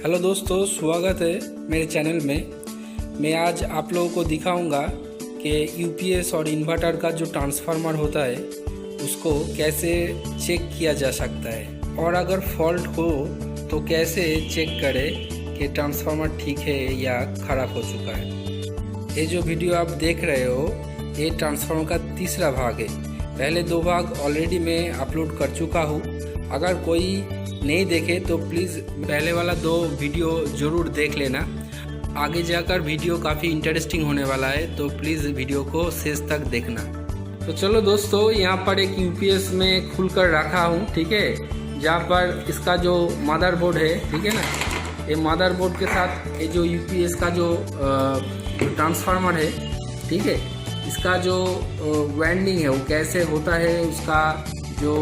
Hello दोस्तों, स्वागत है मेरे चैनल में। मैं आज आप लोगों को दिखाऊंगा कि यूपीएस और इन्वर्टर का जो ट्रांसफार्मर होता है उसको कैसे चेक किया जा सकता है, और अगर फॉल्ट हो तो कैसे चेक करें कि ट्रांसफार्मर ठीक है या ख़राब हो चुका है। ये जो वीडियो आप देख रहे हो ये ट्रांसफार्मर का तीसरा भाग है। पहले दो भाग ऑलरेडी मैं अपलोड कर चुका हूँ। अगर कोई नहीं देखे तो प्लीज़ पहले वाला दो वीडियो ज़रूर देख लेना। आगे जाकर वीडियो काफ़ी इंटरेस्टिंग होने वाला है, तो प्लीज़ वीडियो को शेष तक देखना। तो चलो दोस्तों, यहाँ पर एक यूपीएस में खुल कर रखा हूँ, ठीक है, जहाँ पर इसका जो मदरबोर्ड है, ठीक है ना, ये मदरबोर्ड के साथ ये जो यूपीएस का जो ट्रांसफार्मर है, ठीक है, इसका जो वाइंडिंग है वो कैसे होता है, उसका जो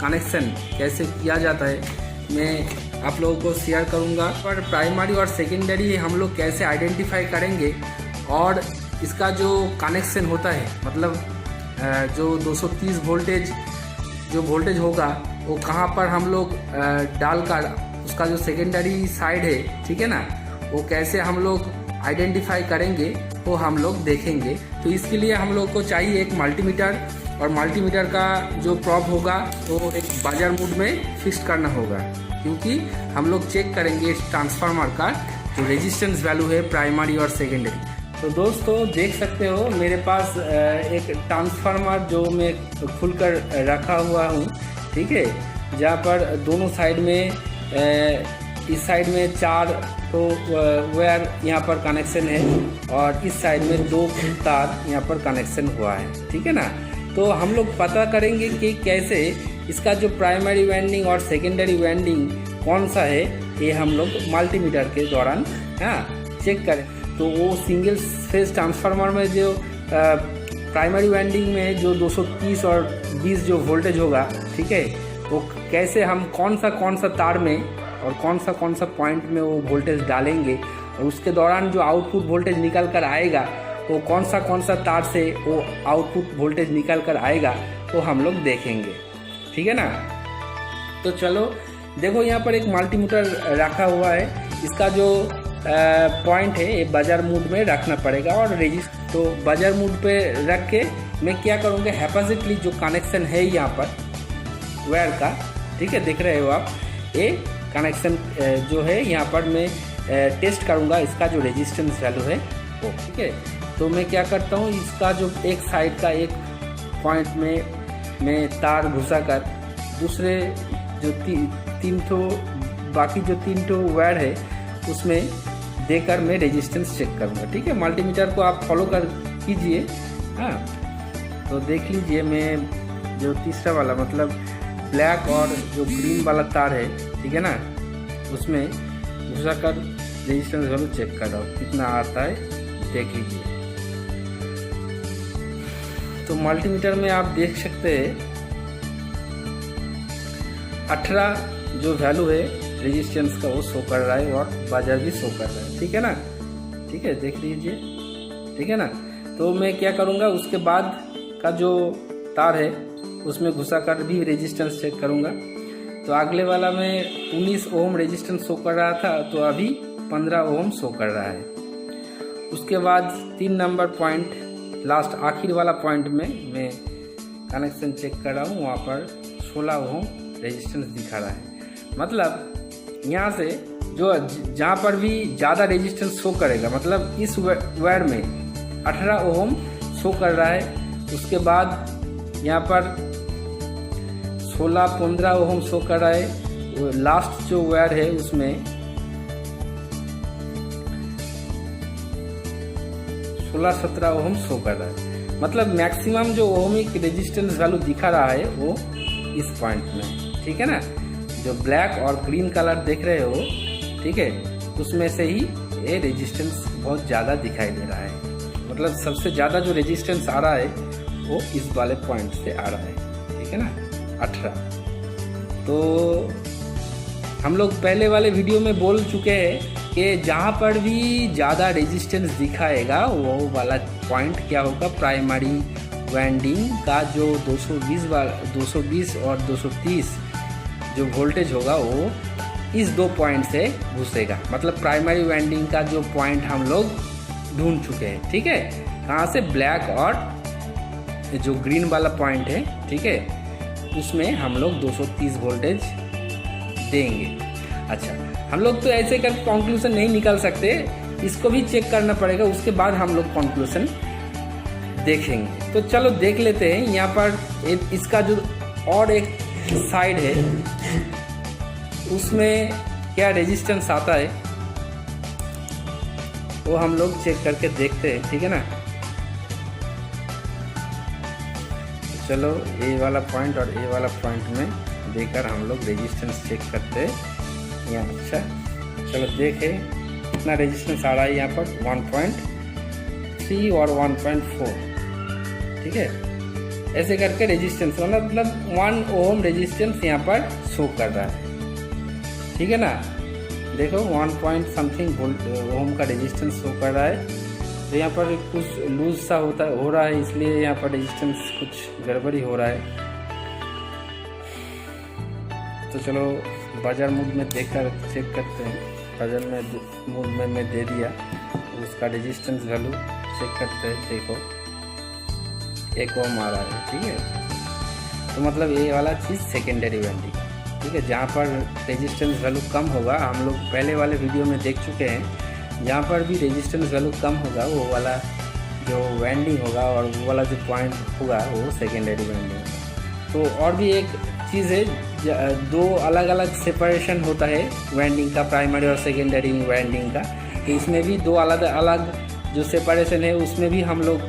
कनेक्शन कैसे किया जाता है, मैं आप लोगों को शेयर करूंगा। पर प्राइमरी और सेकेंडरी हम लोग कैसे आइडेंटिफाई करेंगे, और इसका जो कनेक्शन होता है, मतलब जो 230 वोल्टेज जो वोल्टेज होगा वो कहाँ पर हम लोग डालकर उसका जो सेकेंडरी साइड है, ठीक है ना, वो कैसे हम लोग आइडेंटिफाई करेंगे वो हम लोग देखेंगे। तो इसके लिए हम लोग को चाहिए एक मल्टीमीटर, और मल्टीमीटर का जो प्रॉब होगा वो एक बाजार मोड में फिक्स करना होगा, क्योंकि हम लोग चेक करेंगे इस ट्रांसफार्मर का जो रेजिस्टेंस वैल्यू है प्राइमरी और सेकेंडरी। तो दोस्तों देख सकते हो मेरे पास एक ट्रांसफार्मर जो मैं खुल कर रखा हुआ हूँ, ठीक है, जहाँ पर दोनों साइड में इस साइड में 4 तो वायर यहाँ पर कनेक्शन है, और इस साइड में 2 तार यहाँ पर कनेक्शन हुआ है, ठीक है ना। तो हम लोग पता करेंगे कि कैसे इसका जो प्राइमरी वाइंडिंग और सेकेंडरी वाइंडिंग कौन सा है, ये हम लोग मल्टीमीटर के दौरान चेक करें। तो वो सिंगल फेज ट्रांसफार्मर में जो प्राइमरी वाइंडिंग में जो 230 और 20 जो वोल्टेज होगा, ठीक है, वो कैसे हम कौन सा तार में और कौन सा पॉइंट में वो वोल्टेज डालेंगे, और उसके दौरान जो आउटपुट वोल्टेज निकल कर आएगा वो कौन सा तार से वो आउटपुट वोल्टेज निकल कर आएगा वो हम लोग देखेंगे, ठीक है ना। तो चलो देखो, यहाँ पर एक मल्टीमीटर रखा हुआ है, इसका जो पॉइंट है ये बाजार मोड में रखना पड़ेगा, और तो बाजार मोड पे रख के मैं क्या करूँगा, हैपोजिटली जो कनेक्शन है यहाँ पर वायर का, ठीक है, देख रहे हो आप, ये कनेक्शन जो है यहाँ पर मैं टेस्ट करूँगा इसका जो रेजिस्टेंस वैल्यू है वो, ठीक है। तो मैं क्या करता हूँ, इसका जो एक साइड का एक पॉइंट में मैं तार घुसा कर दूसरे जो बाकी जो 3 वायर है उसमें देकर मैं रेजिस्टेंस चेक करूँगा, ठीक है। मल्टीमीटर को आप फॉलो कर कीजिए। हाँ, तो देख लीजिए, मैं जो तीसरा वाला मतलब ब्लैक और जो ग्रीन वाला तार है, ठीक है ना, उसमें घुसा कर रेजिस्टेंस वैल्यू चेक कर रहा हूँ कितना आता है, देख लीजिए। तो मल्टीमीटर में आप देख सकते हैं 18 जो वैल्यू है रेजिस्टेंस का वो शो कर रहा है, और बाजार भी शो कर रहा है, ठीक है ना, ठीक है, देख लीजिए, ठीक है ना। तो मैं क्या करूँगा, उसके बाद का जो तार है उसमें घुसा कर भी रेजिस्टेंस चेक करूँगा। तो अगले वाला में 19 ओम रेजिस्टेंस शो कर रहा था, तो अभी 15 ओम शो कर रहा है। उसके बाद 3 नंबर पॉइंट, लास्ट आखिर वाला पॉइंट में मैं कनेक्शन चेक कर रहा हूँ, वहाँ पर 16 ओम रेजिस्टेंस दिखा रहा है। मतलब यहाँ से जो जहाँ पर भी ज़्यादा रेजिस्टेंस शो करेगा, मतलब इस वायर में 18 ओम शो कर रहा है, उसके बाद यहाँ पर 16-15 ओम शो कर रहा है, लास्ट जो वायर है उसमें 16-17 ओम शो कर रहा है। मतलब मैक्सिमम जो ओमिक रेजिस्टेंस वैल्यू दिखा रहा है वो इस पॉइंट में, ठीक है ना। जो ब्लैक और ग्रीन कलर देख रहे हो, ठीक है, उसमें से ही ये रेजिस्टेंस बहुत ज़्यादा दिखाई दे रहा है। मतलब सबसे ज़्यादा जो रेजिस्टेंस आ रहा है वो इस वाले पॉइंट से आ रहा है, ठीक है ना, 18। तो हम लोग पहले वाले वीडियो में बोल चुके हैं कि जहाँ पर भी ज़्यादा रेजिस्टेंस दिखाएगा वो वाला पॉइंट क्या होगा, प्राइमरी वाइंडिंग का जो 220 और 230 जो वोल्टेज होगा वो इस 2 पॉइंट से घुसेगा। मतलब प्राइमरी वाइंडिंग का जो पॉइंट हम लोग ढूंढ चुके हैं, ठीक है। कहाँ से? ब्लैक और जो ग्रीन वाला पॉइंट है, ठीक है, उसमें हम लोग 230 वोल्टेज देंगे। अच्छा, हम लोग तो ऐसे कर कंक्लूजन नहीं निकाल सकते, इसको भी चेक करना पड़ेगा, उसके बाद हम लोग कंक्लूजन देखेंगे। तो चलो देख लेते हैं। यहाँ पर इसका जो और एक साइड है उसमें क्या रेजिस्टेंस आता है वो हम लोग चेक करके देखते हैं, ठीक है ना। चलो ए वाला पॉइंट और ए वाला पॉइंट में देकर हम लोग रेजिस्टेंस चेक करते हैं यहाँ। अच्छा चलो देखें कितना रेजिस्टेंस आ रहा है यहाँ पर, 1.3 और 1.4, ठीक है। ऐसे करके रेजिस्टेंस मतलब 1 ओम रेजिस्टेंस यहाँ पर शो कर रहा है, ठीक है ना। देखो 1 पॉइंट समथिंग ओम का रेजिस्टेंस शो कर रहा है। तो यहाँ पर कुछ लूज सा हो रहा है, इसलिए यहाँ पर रेजिस्टेंस कुछ गड़बड़ी हो रहा है। तो चलो बाजार मूड में देखकर चेक करते हैं। बाजार में मूड में मैं दे दिया, उसका रेजिस्टेंस वैल्यू चेक करते हैं। देखो 1 ओम आ रहा है, ठीक है। तो मतलब ये वाला चीज़ सेकेंडरी वाइंडिंग, ठीक है। जहाँ पर रेजिस्टेंस वैल्यू कम होगा, हम लोग पहले वाले वीडियो में देख चुके हैं, जहाँ पर भी रेजिस्टेंस वैल्यू कम होगा वो वाला जो वाइंडिंग होगा और वो वाला जो पॉइंट होगा वो सेकेंडरी वाइंडिंग होगा। तो और भी एक चीज़ है, 2 अलग अलग सेपरेशन होता है वाइंडिंग का, प्राइमरी और सेकेंडरी वाइंडिंग का। तो इसमें भी 2 अलग अलग जो सेपरेशन है उसमें भी हम लोग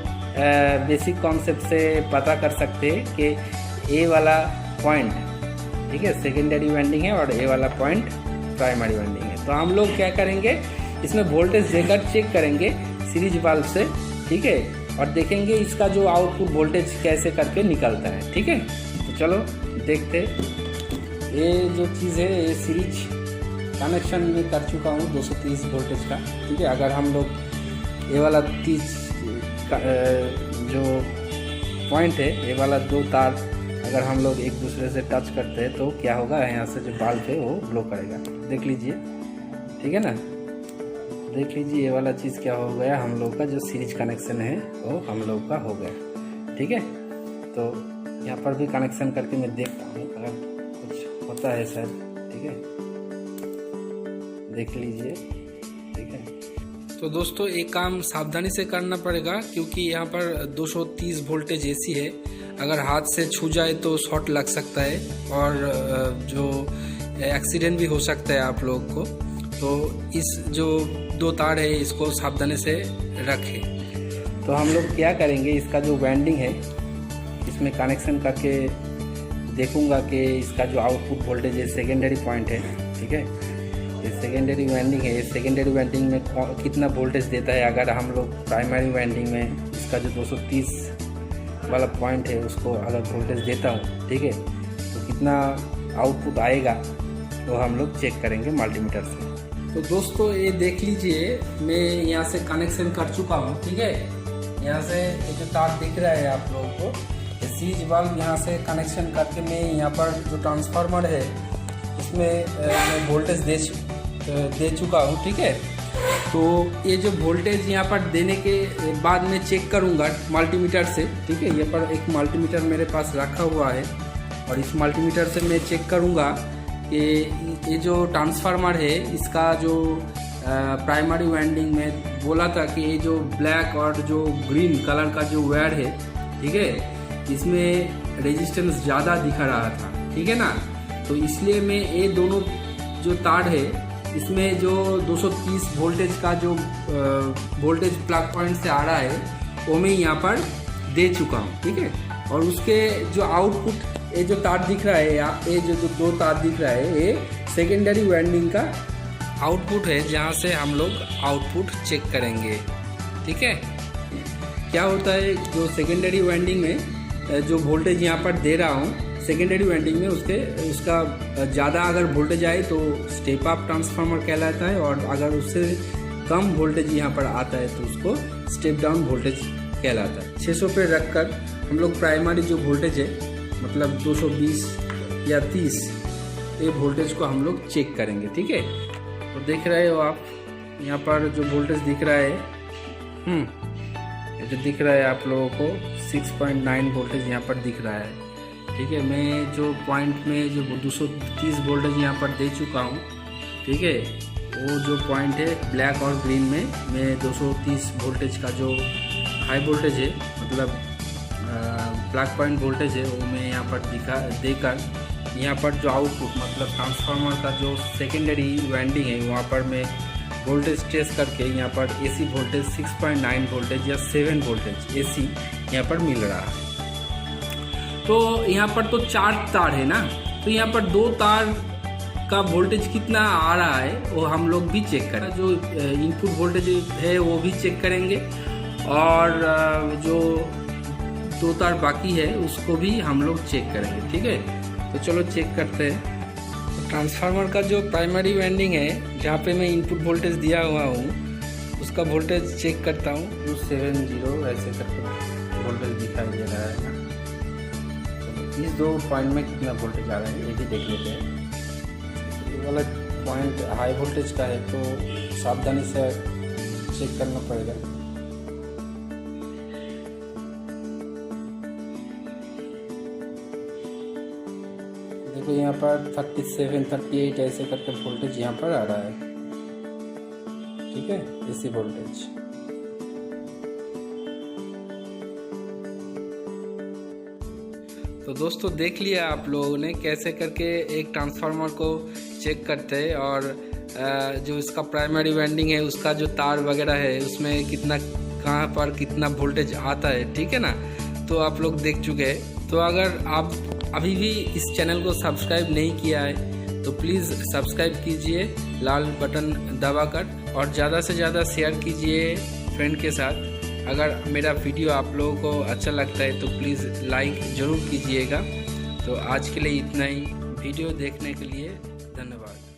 बेसिक कॉन्सेप्ट से पता कर सकते हैं कि ए वाला पॉइंट, ठीक है, सेकेंडरी वाइंडिंग है और ए वाला पॉइंट प्राइमरी वाइंडिंग है। तो हम लोग क्या करेंगे, इसमें वोल्टेज देकर चेक करेंगे सीरीज वाल्व से, ठीक है, और देखेंगे इसका जो आउटपुट वोल्टेज कैसे करके निकलता है, ठीक है। तो चलो देखते। ये जो चीज़ है ये सीरीज कनेक्शन में कर चुका हूँ 230 वोल्टेज का, ठीक है। अगर हम लोग ये वाला 30 जो पॉइंट है, ये वाला 2 तार अगर हम लोग एक दूसरे से टच करते हैं तो क्या होगा, यहाँ से जो बाल्ब है वो ग्लो करेगा। देख लीजिए, ठीक है ना। देख लीजिए ये वाला चीज़ क्या हो गया, हम लोग का जो सीरीज कनेक्शन है वो हम लोग का हो गया, ठीक है। तो यहाँ पर भी कनेक्शन करके मैं देखता हूँ अगर कुछ होता है शायद, ठीक है। देख लीजिए, ठीक है। तो दोस्तों एक काम सावधानी से करना पड़ेगा, क्योंकि यहाँ पर 230 वोल्टेज एसी है। अगर हाथ से छू जाए तो शॉर्ट लग सकता है और जो एक्सीडेंट भी हो सकता है आप लोग को। तो इस जो 2 तार है इसको सावधानी से रखें। तो हम लोग क्या करेंगे, इसका जो वाइंडिंग है इसमें कनेक्शन करके देखूंगा कि इसका जो आउटपुट वोल्टेज है सेकेंडरी पॉइंट है, ठीक है। ये सेकेंडरी वाइंडिंग है, सेकेंडरी वाइंडिंग में कितना वोल्टेज देता है। अगर हम लोग प्राइमरी वाइंडिंग में इसका जो 230 वाला पॉइंट है उसको अगर वोल्टेज देता हूँ, ठीक है, तो कितना आउटपुट आएगा वो हम लोग चेक करेंगे मल्टीमीटर से। तो दोस्तों ये देख लीजिए, मैं यहाँ से कनेक्शन कर चुका हूँ, ठीक है। यहाँ से ये जो तार दिख रहा है आप लोगों को, ये सीरीज वाल्व यहाँ से कनेक्शन करके मैं यहाँ पर जो ट्रांसफार्मर है इसमें मैं वोल्टेज दे चुका हूँ, ठीक है। तो ये जो वोल्टेज यहाँ पर देने के बाद मैं चेक करूँगा मल्टीमीटर से, ठीक है। ये पर एक मल्टीमीटर मेरे पास रखा हुआ है और इस मल्टीमीटर से मैं चेक करूँगा कि ये जो ट्रांसफार्मर है इसका जो प्राइमरी वाइंडिंग में बोला था कि ये जो ब्लैक और जो ग्रीन कलर का जो वायर है, ठीक है, इसमें रेजिस्टेंस ज़्यादा दिखा रहा था, ठीक है ना। तो इसलिए मैं ये दोनों जो तार है इसमें जो 230 वोल्टेज का जो वोल्टेज प्लग पॉइंट से आ रहा है वो मैं यहाँ पर दे चुका हूँ, ठीक है। और उसके जो आउटपुट ये जो तार दिख रहा है, ये जो 2 तार दिख रहा है ये सेकेंडरी वाइंडिंग का आउटपुट है, जहाँ से हम लोग आउटपुट चेक करेंगे, ठीक है। क्या होता है जो सेकेंडरी वाइंडिंग में जो वोल्टेज यहाँ पर दे रहा हूँ सेकेंडरी वाइंडिंग में उसका ज़्यादा अगर वोल्टेज आए तो स्टेप अप ट्रांसफार्मर कहलाता है, और अगर उससे कम वोल्टेज यहाँ पर आता है तो उसको स्टेप डाउन वोल्टेज कहलाता है। 600 पे रखकर हम लोग प्राइमरी जो वोल्टेज है मतलब 220 या 30 ये वोल्टेज को हम लोग चेक करेंगे। ठीक है, तो देख रहे हो आप यहाँ पर जो वोल्टेज दिख रहा है, ये जो दिख रहा है आप लोगों को 6.9 वोल्टेज यहाँ पर दिख रहा है। ठीक है, मैं जो पॉइंट में जो 230 वोल्टेज यहाँ पर दे चुका हूँ। ठीक है, वो जो पॉइंट है ब्लैक और ग्रीन में मैं 230 वोल्टेज का जो हाई वोल्टेज है, मतलब ब्लैक पॉइंट वोल्टेज है, वो मैं यहाँ पर देकर यहाँ पर जो आउटपुट मतलब ट्रांसफार्मर का जो सेकेंडरी वाइंडिंग है वहाँ पर मैं वोल्टेज टेस्ट करके यहाँ पर एसी वोल्टेज 6.9 वोल्टेज या 7 वोल्टेज एसी यहाँ पर मिल रहा है। तो यहाँ पर तो 4 तार है ना, तो यहाँ पर 2 तार का वोल्टेज कितना आ रहा है वो हम लोग भी चेक करें। जो इनपुट वोल्टेज है वो भी चेक करेंगे और जो 2 तार बाकी है उसको भी हम लोग चेक करेंगे। ठीक है, तो चलो चेक करते हैं। तो ट्रांसफार्मर का जो प्राइमरी वाइंडिंग है जहाँ पे मैं इनपुट वोल्टेज दिया हुआ हूँ उसका वोल्टेज चेक करता हूँ। 270 ऐसे करके वोल्टेज दिखाई दे रहा है ना। तो इस 2 पॉइंट में कितना वोल्टेज आ रहा है ये भी देख लेते हैं। ये वाला पॉइंट हाई वोल्टेज का है तो सावधानी से चेक करना पड़ेगा। देखो यहाँ पर 37, 38 ऐसे करके वोल्टेज यहाँ पर आ रहा है। ठीक है, एसी वोल्टेज। तो दोस्तों देख लिया आप लोगों ने कैसे करके एक ट्रांसफार्मर को चेक करते हैं और जो इसका प्राइमरी वाइंडिंग है उसका जो तार वगैरह है उसमें कितना कहाँ पर कितना वोल्टेज आता है। ठीक है ना, तो आप लोग देख चुके हैं। तो अगर आप अभी भी इस चैनल को सब्सक्राइब नहीं किया है तो प्लीज़ सब्सक्राइब कीजिए लाल बटन दबाकर और ज़्यादा से ज़्यादा शेयर कीजिए फ्रेंड के साथ। अगर मेरा वीडियो आप लोगों को अच्छा लगता है तो प्लीज़ लाइक ज़रूर कीजिएगा। तो आज के लिए इतना ही। वीडियो देखने के लिए धन्यवाद।